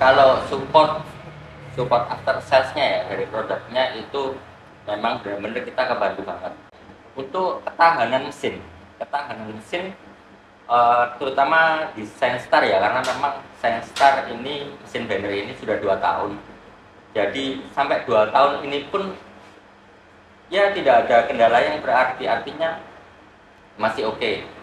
Kalau support after salesnya ya dari produknya itu memang benar-benar kita kebantu banget. Untuk ketahanan mesin terutama di Senstar ya, karena memang Senstar ini mesin banner ini sudah 2 tahun. Jadi sampai 2 tahun ini pun ya tidak ada kendala yang berarti, artinya masih oke.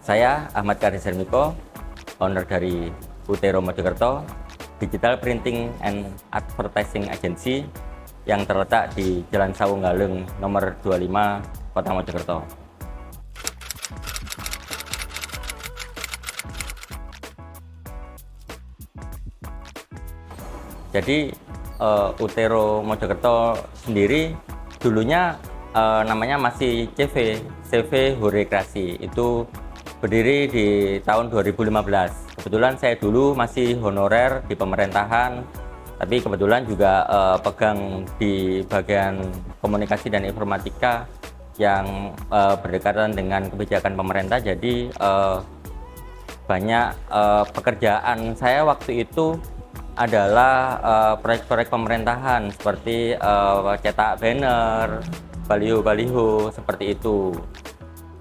Saya Ahmad Karis Hermiko, owner dari Utero Mojokerto, Digital Printing and Advertising Agency yang terletak di Jalan Sawunggaleng nomor 25, Kota Mojokerto. Jadi Utero Mojokerto sendiri dulunya namanya masih CV Hore Kreasi. Itu berdiri di tahun 2015. Kebetulan saya dulu masih honorer di pemerintahan, tapi kebetulan juga pegang di bagian komunikasi dan informatika yang berdekatan dengan kebijakan pemerintah. Jadi banyak pekerjaan saya waktu itu adalah proyek-proyek pemerintahan seperti cetak banner, baliho-baliho seperti itu.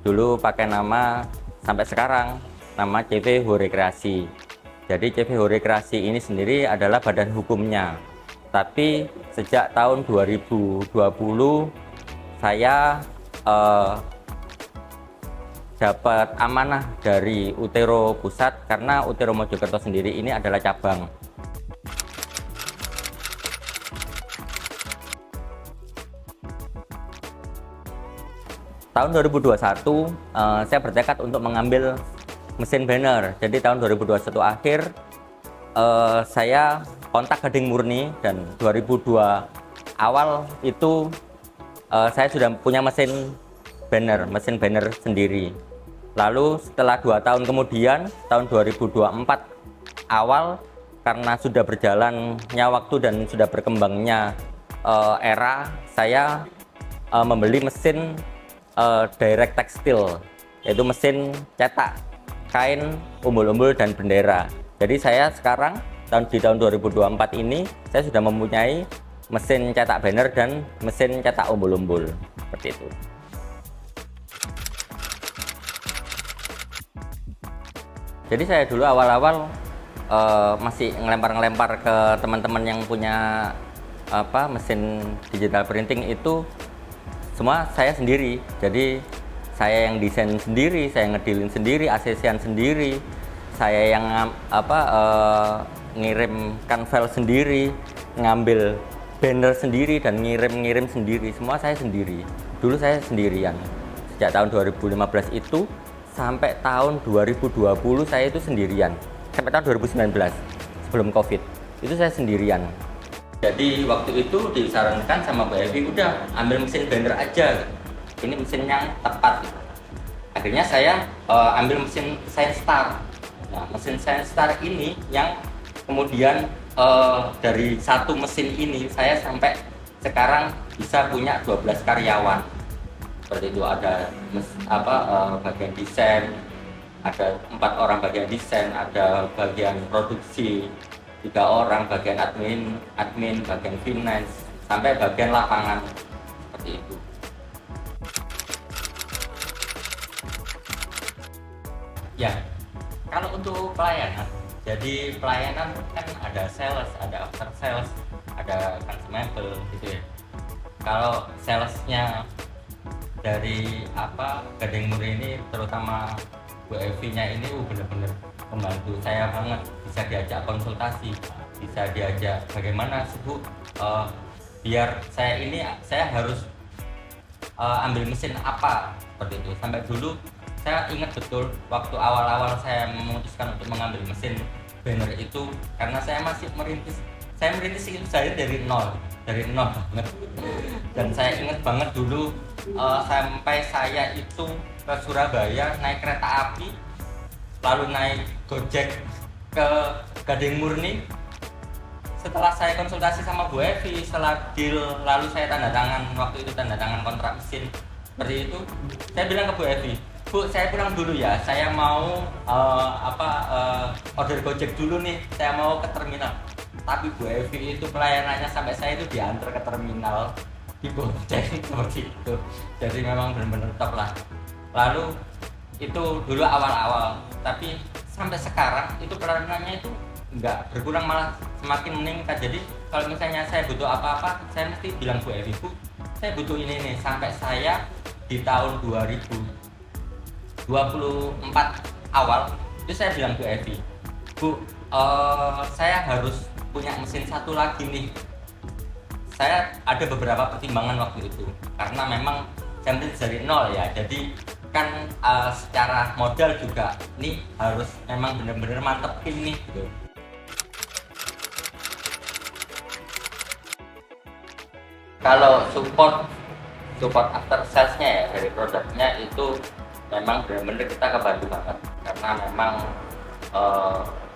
Dulu pakai nama, sampai sekarang nama CV Hore Kreasi. Jadi CV Hore Kreasi ini sendiri adalah badan hukumnya. Tapi sejak tahun 2020 saya dapat amanah dari Utero Pusat, karena Utero Mojokerto sendiri ini adalah cabang. Tahun 2021 saya bertekad untuk mengambil mesin banner. Jadi tahun 2021 akhir saya kontak Gading Murni, dan 2002 awal itu saya sudah punya mesin banner sendiri. Lalu setelah 2 tahun kemudian, tahun 2024 awal, karena sudah berjalannya waktu dan sudah berkembangnya era, saya membeli mesin direct tekstil, yaitu mesin cetak kain, umbul-umbul dan bendera. Jadi saya sekarang di tahun 2024 ini saya sudah mempunyai mesin cetak banner dan mesin cetak umbul-umbul seperti itu. Jadi saya dulu awal-awal masih ngelempar-ngelempar ke teman-teman yang punya mesin digital printing itu semua saya sendiri. Jadi saya yang desain sendiri, saya ngedilin sendiri, ACC-an sendiri, saya yang ngirimkan file sendiri, ngambil banner sendiri dan ngirim sendiri, semua saya sendiri. Dulu saya sendirian. Sejak tahun 2015 itu sampai tahun 2020 saya itu sendirian. Sampai tahun 2019 sebelum Covid itu saya sendirian. Jadi waktu itu disarankan sama Mbak Evi, udah ambil mesin banner aja, ini mesin yang tepat. Akhirnya saya ambil mesin Senstar. Nah, mesin Senstar ini yang kemudian dari satu mesin ini saya sampai sekarang bisa punya 12 karyawan. Seperti itu, ada bagian desain, ada 4 orang bagian desain, ada bagian produksi 3 orang, bagian admin, bagian finance, sampai bagian lapangan seperti itu. Ya, kalau untuk pelayanan, jadi pelayanan kan ada sales, ada after sales, ada consumable gitu ya. Kalau salesnya dari Gading Murni ini, terutama Bu Evi-nya ini benar-benar membantu saya banget. Bisa diajak konsultasi, bisa diajak bagaimana sih Bu, biar saya harus ambil mesin apa, seperti itu. Sampai dulu saya ingat betul waktu awal-awal saya memutuskan untuk mengambil mesin banner itu, karena saya masih merintis itu saya dari nol banget. Dan saya ingat banget dulu sampai saya itu ke Surabaya naik kereta api, lalu naik Gojek ke Gading Murni. Setelah saya konsultasi sama Bu Evi, setelah deal, lalu saya tanda tangan, waktu itu tanda tangan kontrak mesin seperti itu, saya bilang ke Bu Evi, Bu, saya pulang dulu ya, saya mau order Gojek dulu nih, saya mau ke terminal. Tapi Bu Evi itu pelayanannya sampai saya itu diantar ke terminal, dibonceng seperti itu. Jadi memang benar-benar top lah. Lalu itu dulu awal-awal, tapi sampai sekarang itu pelayanannya itu nggak berkurang, malah semakin meningkat. Jadi kalau misalnya saya butuh apa-apa, saya mesti bilang Bu Evi, Bu, saya butuh ini nih. Sampai saya di tahun 2024 awal itu saya bilang Bu Evi, Bu, saya harus punya mesin satu lagi nih. Saya ada beberapa pertimbangan waktu itu, karena memang saya dari nol ya, jadi kan secara modal juga nih harus memang benar-benar mantepin nih gitu. Kalau support after sales-nya ya dari produknya itu memang benar-benar kita kebantu banget, karena memang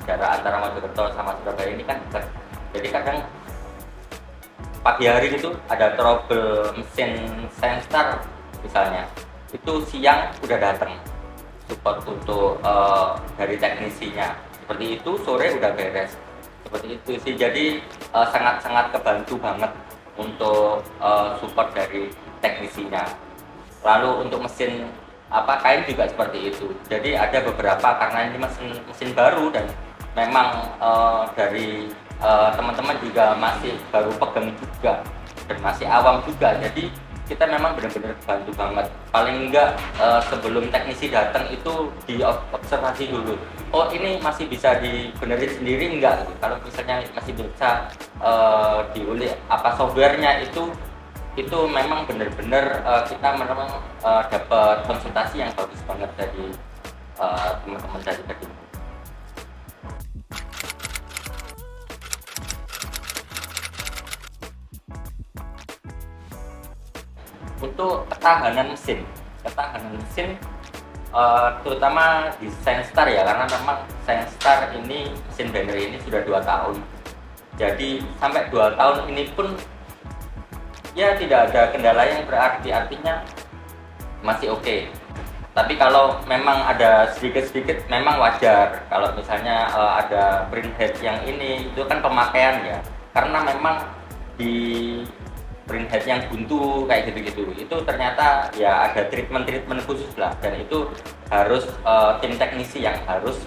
jarak antara Mojokerto sama Surabaya ini kan dekat. Jadi kadang pagi hari itu ada trouble mesin sensor misalnya, itu siang udah datang support untuk dari teknisinya, seperti itu sore udah beres, seperti itu sih. Jadi sangat-sangat kebantu banget untuk support dari teknisinya. Lalu untuk mesin kain juga seperti itu. Jadi ada beberapa, karena ini mesin baru dan memang dari teman-teman juga masih baru pegang juga dan masih awam juga. Jadi kita memang benar-benar bantu banget. Paling enggak sebelum teknisi datang itu diobservasi dulu. Oh, ini masih bisa dibenerin sendiri enggak? Kalau misalnya masih bisa diulik softwarenya itu memang benar-benar kita memang dapat konsultasi yang bagus banget dari teman-teman dari Gading. Untuk ketahanan mesin terutama di Senstar ya, karena memang Senstar ini mesin banner ini sudah 2 tahun. Jadi sampai 2 tahun ini pun ya tidak ada kendala yang berarti, artinya masih oke. Tapi kalau memang ada sedikit-sedikit memang wajar kalau misalnya ada printhead yang ini, itu kan pemakaian ya, karena memang di printhead yang buntu kayak gitu-gitu itu ternyata ya ada treatment khusus lah, dan itu harus tim teknisi yang harus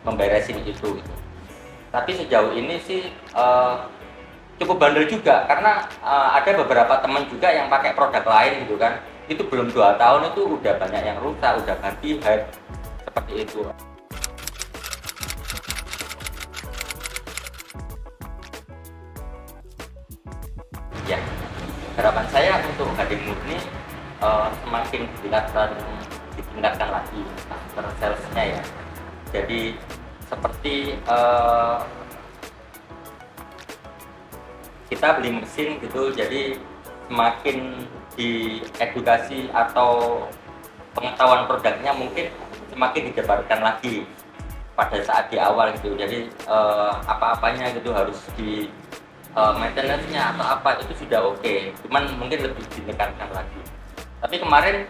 memberesin itu. Tapi sejauh ini sih cukup bandel juga, karena ada beberapa teman juga yang pakai produk lain gitu kan, itu belum 2 tahun itu udah banyak yang rusak, udah ganti head seperti itu. Ya, harapan saya untuk Gading Murni semakin ditingkatkan lagi after sales-nya ya. Jadi seperti kita beli mesin gitu, jadi semakin diedukasi atau pengetahuan produknya mungkin semakin dijabarkan lagi pada saat di awal gitu. Jadi apa-apanya gitu harus di maintenance-nya atau apa itu sudah oke, cuman mungkin lebih ditekankan lagi. Tapi kemarin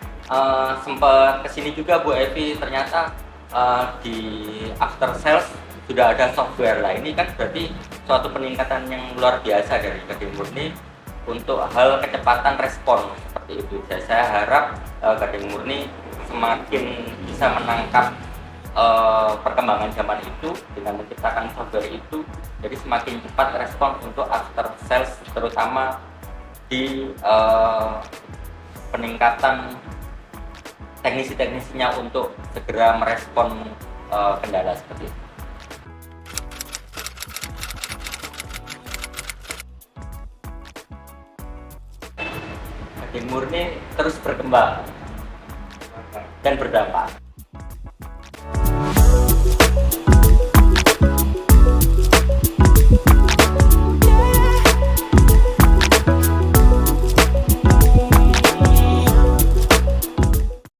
sempat kesini juga Bu Evi, ternyata di after sales sudah ada software lah. Ini kan berarti suatu peningkatan yang luar biasa dari Gading Murni untuk hal kecepatan respon seperti itu. Saya harap Gading Murni semakin bisa menangkap perkembangan zaman itu dengan menciptakan software itu, jadi semakin cepat respon untuk after sales, terutama di peningkatan teknisi-teknisinya untuk segera merespon kendala seperti itu. Gading Murni terus berkembang dan berdampak.